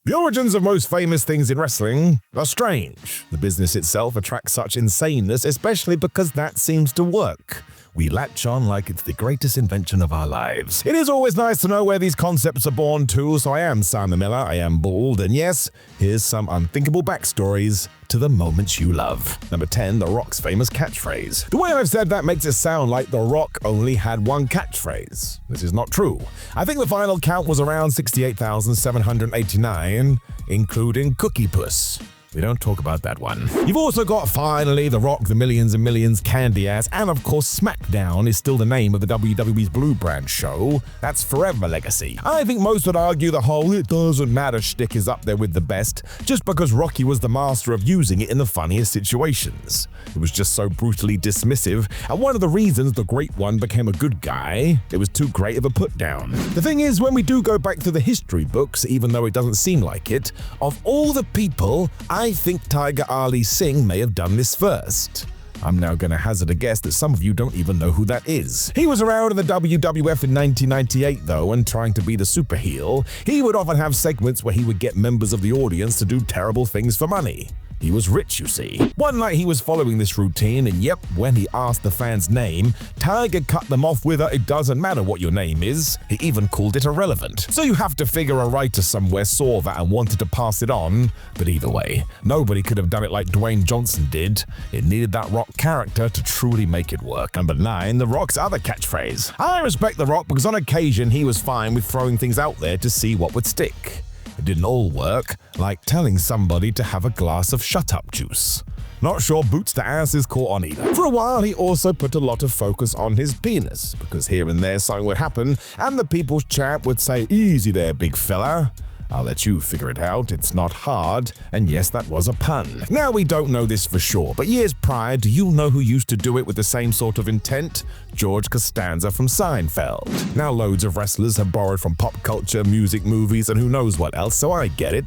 The origins of most famous things in wrestling are strange. The business itself attracts such insaneness, especially because that seems to work. We latch on like it's the greatest invention of our lives. It is always nice to know where these concepts are born too, so I am Simon Miller, I am bald, and yes, here's some unthinkable backstories to the moments you love. Number 10, The Rock's famous catchphrase. The way I've said that makes it sound like The Rock only had one catchphrase. This is not true. I think the final count was around 68,789, including Cookie Puss. We don't talk about that one. You've also got finally The Rock, the Millions and Millions, Candy Ass, and of course SmackDown is still the name of the WWE's Blue Brand show. That's forever legacy. I think most would argue the whole "it doesn't matter" shtick is up there with the best, just because Rocky was the master of using it in the funniest situations. It was just so brutally dismissive, and one of the reasons the Great One became a good guy, it was too great of a put down. The thing is, when we do go back to the history books, even though it doesn't seem like it, of all the people, I think Tiger Ali Singh may have done this first. I'm now going to hazard a guess that some of you don't even know who that is. He was around in the WWF in 1998 though, and trying to be the super heel, he would often have segments where he would get members of the audience to do terrible things for money. He was rich, you see. One night he was following this routine, and yep, when he asked the fans' name, Tiger cut them off with a "it doesn't matter what your name is." He even called it irrelevant. So you have to figure a writer somewhere saw that and wanted to pass it on. But either way, nobody could have done it like Dwayne Johnson did. It needed that Rock character to truly make it work. Number 9, The Rock's other catchphrase. I respect The Rock because on occasion he was fine with throwing things out there to see what would stick. It didn't all work, like telling somebody to have a glass of shut-up juice. Not sure boots to ass is caught on either. For a while, he also put a lot of focus on his penis, because here and there something would happen, and the people's champ would say, "Easy there, big fella. I'll let you figure it out, it's not hard," and yes, that was a pun. Now we don't know this for sure, but years prior, do you know who used to do it with the same sort of intent? George Costanza from Seinfeld. Now loads of wrestlers have borrowed from pop culture, music, movies, and who knows what else, so I get it.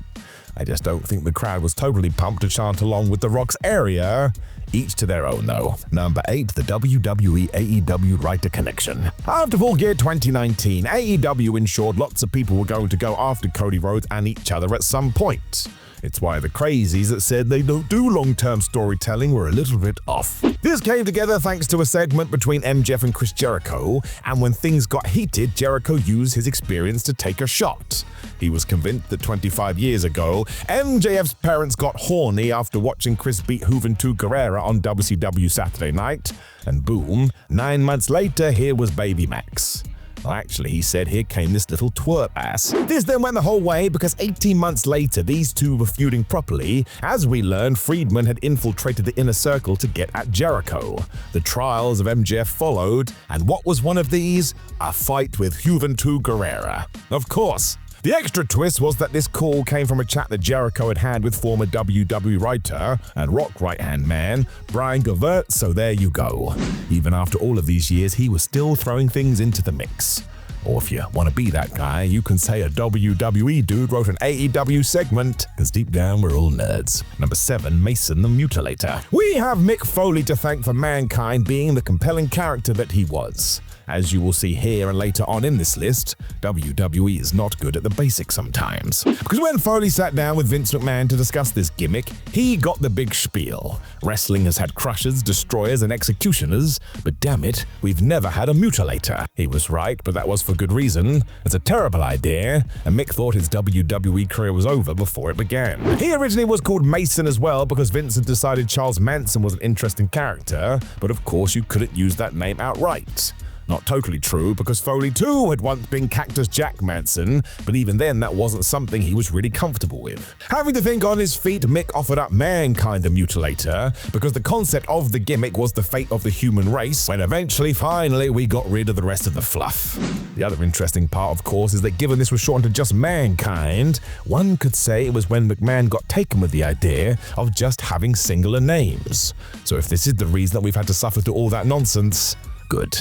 I just don't think the crowd was totally pumped to chant along with The Rock's area. Each to their own though. Number 8, the WWE AEW writer connection. After Full Gear 2019, AEW ensured lots of people were going to go after Cody Rhodes and each other at some point. It's why the crazies that said they don't do long-term storytelling were a little bit off. This came together thanks to a segment between MJF and Chris Jericho, and when things got heated, Jericho used his experience to take a shot. He was convinced that 25 years ago, MJF's parents got horny after watching Chris beat Juventud Guerrera on WCW Saturday Night, and boom, 9 months later, here was Baby Max. Well, actually, he said, here came this little twerp ass. This then went the whole way because 18 months later, these two were feuding properly. As we learned, Friedman had infiltrated the Inner Circle to get at Jericho. The trials of MJF followed, and what was one of these? A fight with Juventud Guerrera. Of course. The extra twist was that this call came from a chat that Jericho had had with former WWE writer and Rock right-hand man, Brian Gewirtz, so there you go. Even after all of these years, he was still throwing things into the mix. Or if you want to be that guy, you can say a WWE dude wrote an AEW segment, because deep down we're all nerds. Number 7, Mason the Mutilator. We have Mick Foley to thank for Mankind being the compelling character that he was. As you will see here and later on in this list, WWE is not good at the basics sometimes. Because when Foley sat down with Vince McMahon to discuss this gimmick, he got the big spiel. Wrestling has had crushers, destroyers, and executioners, but damn it, we've never had a mutilator. He was right, but that was for good reason. It's a terrible idea, and Mick thought his WWE career was over before it began. He originally was called Mason as well because Vince had decided Charles Manson was an interesting character, but of course you couldn't use that name outright. Not totally true, because Foley too had once been Cactus Jack Manson, but even then that wasn't something he was really comfortable with. Having to think on his feet, Mick offered up Mankind the Mutilator, because the concept of the gimmick was the fate of the human race, when eventually, finally, we got rid of the rest of the fluff. The other interesting part, of course, is that given this was shortened to just Mankind, one could say it was when McMahon got taken with the idea of just having singular names. So if this is the reason that we've had to suffer through all that nonsense, good.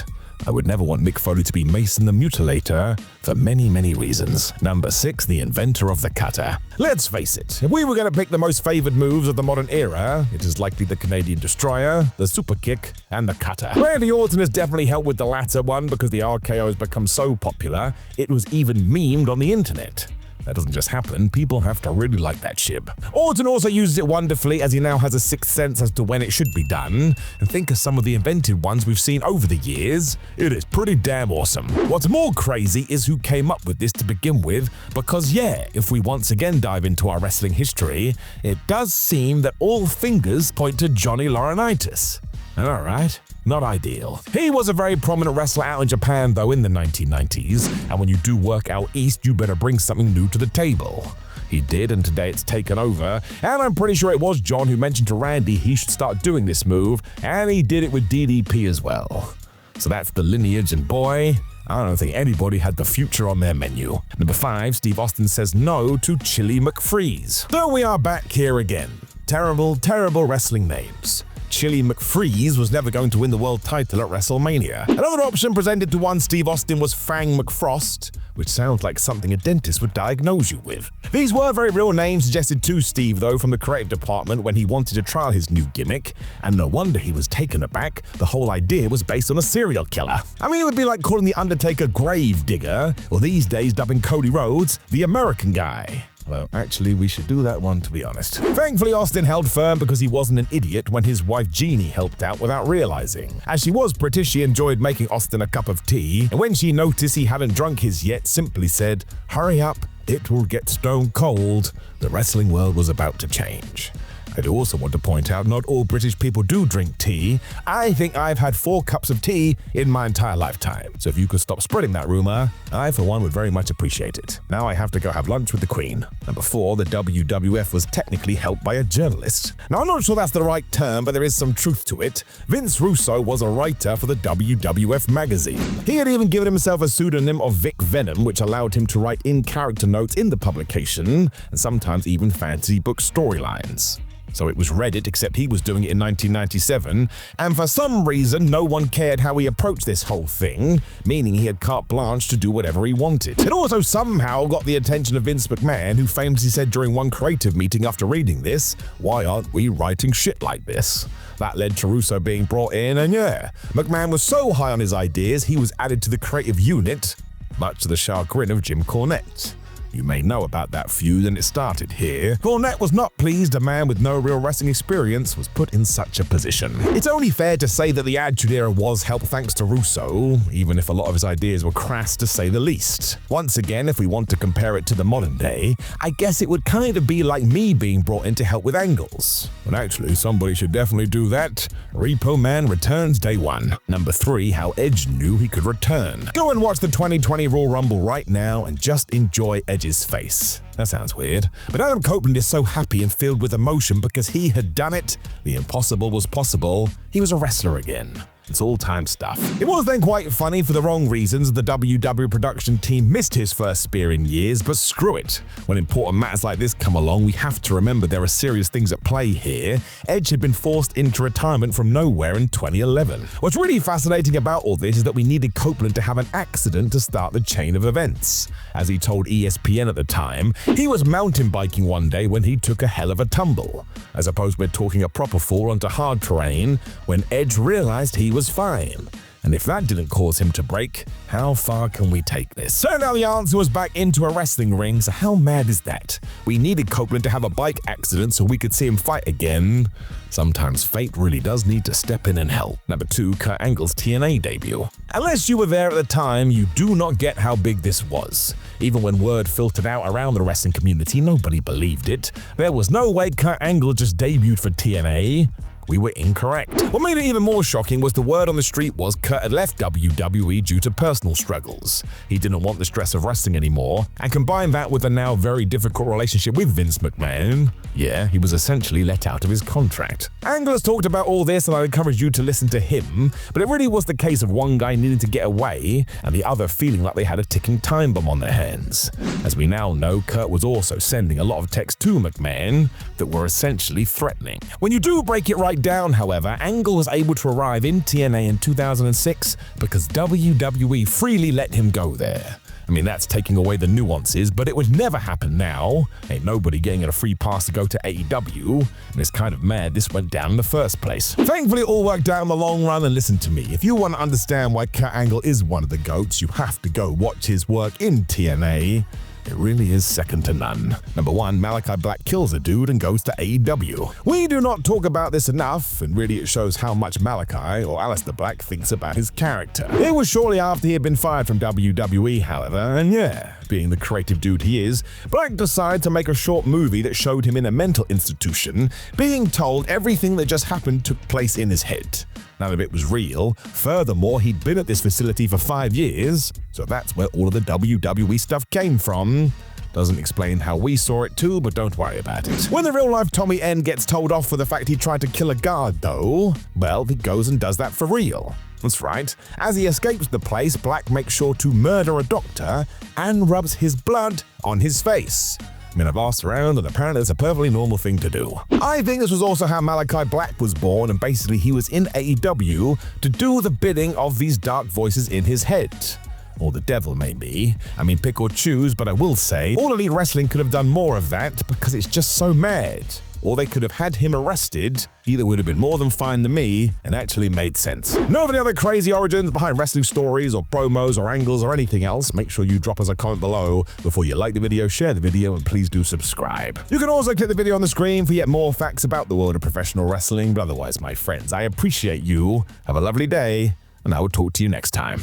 I would never want Mick Foley to be Mason the Mutilator for many, many reasons. Number 6, the inventor of the cutter. Let's face it, if we were going to pick the most favored moves of the modern era, it is likely the Canadian Destroyer, the Super Kick, and the cutter. Randy Orton has definitely helped with the latter one because the RKO has become so popular, it was even memed on the internet. That doesn't just happen, people have to really like that ship. Orton also uses it wonderfully as he now has a sixth sense as to when it should be done, and think of some of the invented ones we've seen over the years. It is pretty damn awesome. What's more crazy is who came up with this to begin with, because yeah, if we once again dive into our wrestling history, it does seem that all fingers point to Johnny Laurinaitis. Alright, not ideal. He was a very prominent wrestler out in Japan though in the 1990s, and when you do work out east, you better bring something new to the table. He did, and today it's taken over, and I'm pretty sure it was John who mentioned to Randy he should start doing this move, and he did it with DDP as well. So that's the lineage, and boy, I don't think anybody had the future on their menu. Number 5, Steve Austin says no to Chile McFreeze. So we are back here again. Terrible, terrible wrestling names. Chile McFreeze was never going to win the world title at WrestleMania. Another option presented to one Steve Austin was Fang McFrost, which sounds like something a dentist would diagnose you with. These were very real names suggested to Steve, though, from the creative department when he wanted to trial his new gimmick, and no wonder he was taken aback. The whole idea was based on a serial killer. I mean, it would be like calling The Undertaker Grave Digger, or these days dubbing Cody Rhodes the American Guy. Well, actually, we should do that one, to be honest. Thankfully, Austin held firm because he wasn't an idiot when his wife Jeannie helped out without realizing. As she was British, she enjoyed making Austin a cup of tea, and when she noticed he hadn't drunk his yet, simply said, "Hurry up, it will get stone cold." The wrestling world was about to change. I do also want to point out not all British people do drink tea. I think I've had 4 cups of tea in my entire lifetime. So if you could stop spreading that rumor, I for one would very much appreciate it. Now I have to go have lunch with the Queen. Number 4, the WWF was technically helped by a journalist. Now I'm not sure that's the right term, but there is some truth to it. Vince Russo was a writer for the WWF magazine. He had even given himself a pseudonym of Vic Venom, which allowed him to write in-character notes in the publication, and sometimes even fantasy book storylines. So it was Reddit, except he was doing it in 1997, and for some reason no one cared how he approached this whole thing, meaning he had carte blanche to do whatever he wanted. It also somehow got the attention of Vince McMahon, who famously said during one creative meeting after reading this, "Why aren't we writing shit like this?" That led to Russo being brought in, and yeah, McMahon was so high on his ideas he was added to the creative unit, much to the chagrin of Jim Cornette. You may know about that feud, and it started here. Cornette was not pleased a man with no real wrestling experience was put in such a position. It's only fair to say that the Attitude Era was helped thanks to Russo, even if a lot of his ideas were crass to say the least. Once again, if we want to compare it to the modern day, I guess it would kind of be like me being brought in to help with angles. But actually, somebody should definitely do that. Repo Man returns day 1. Number 3, how Edge knew he could return. Go and watch the 2020 Royal Rumble right now and just enjoy Edge's face. That sounds weird. But Adam Copeland is so happy and filled with emotion because he had done it. The impossible was possible. He was a wrestler again. It's all-time stuff. It was then quite funny for the wrong reasons. The WWE production team missed his first spear in years, but screw it. When important matters like this come along, we have to remember there are serious things at play here. Edge had been forced into retirement from nowhere in 2011. What's really fascinating about all this is that we needed Copeland to have an accident to start the chain of events. As he told ESPN at the time, he was mountain biking one day when he took a hell of a tumble. I suppose we're talking a proper fall onto hard terrain when Edge realized he was fine. And if that didn't cause him to break, how far can we take this? So now the answer was back into a wrestling ring, so how mad is that? We needed Copeland to have a bike accident so we could see him fight again. Sometimes fate really does need to step in and help. Number 2, Kurt Angle's TNA debut. Unless you were there at the time, you do not get how big this was. Even when word filtered out around the wrestling community, nobody believed it. There was no way Kurt Angle just debuted for TNA. We were incorrect. What made it even more shocking was the word on the street was Kurt had left WWE due to personal struggles. He didn't want the stress of wrestling anymore, and combine that with a now very difficult relationship with Vince McMahon, yeah, he was essentially let out of his contract. Angle has talked about all this, and I encourage you to listen to him, but it really was the case of one guy needing to get away and the other feeling like they had a ticking time bomb on their hands. As we now know, Kurt was also sending a lot of texts to McMahon that were essentially threatening. When you do break it right down, however, Angle was able to arrive in TNA in 2006 because WWE freely let him go there. I mean, that's taking away the nuances, but it would never happen now. Ain't nobody getting a free pass to go to AEW, and it's kind of mad this went down in the first place. Thankfully, it all worked out in the long run, and listen to me. If you want to understand why Kurt Angle is one of the GOATs, you have to go watch his work in TNA. It really is second to none. Number 1, Malachi Black kills a dude and goes to AEW. We do not talk about this enough, and really it shows how much Malachi, or Aleister Black, thinks about his character. It was shortly after he had been fired from WWE, however, and yeah, being the creative dude he is, Black decided to make a short movie that showed him in a mental institution, being told everything that just happened took place in his head. None of it was real. Furthermore, he'd been at this facility for 5 years, so that's where all of the WWE stuff came from. Doesn't explain how we saw it too, but don't worry about it. When the real-life Tommy N gets told off for the fact he tried to kill a guard though, well, he goes and does that for real. That's right. As he escapes the place, Black makes sure to murder a doctor and rubs his blood on his face. I mean, I've asked around, and apparently it's a perfectly normal thing to do. I think this was also how Malachi Black was born, and basically he was in AEW to do the bidding of these dark voices in his head. Or the devil, maybe. I mean, pick or choose, but I will say, All Elite Wrestling could have done more of that because it's just so mad. Or they could have had him arrested. Either would have been more than fine to me and actually made sense. Know of any other crazy origins behind wrestling stories or promos or angles or anything else? Make sure you drop us a comment below. Before you like the video, share the video, and please do subscribe. You can also click the video on the screen for yet more facts about the world of professional wrestling. But otherwise, my friends, I appreciate you. Have a lovely day, and I will talk to you next time.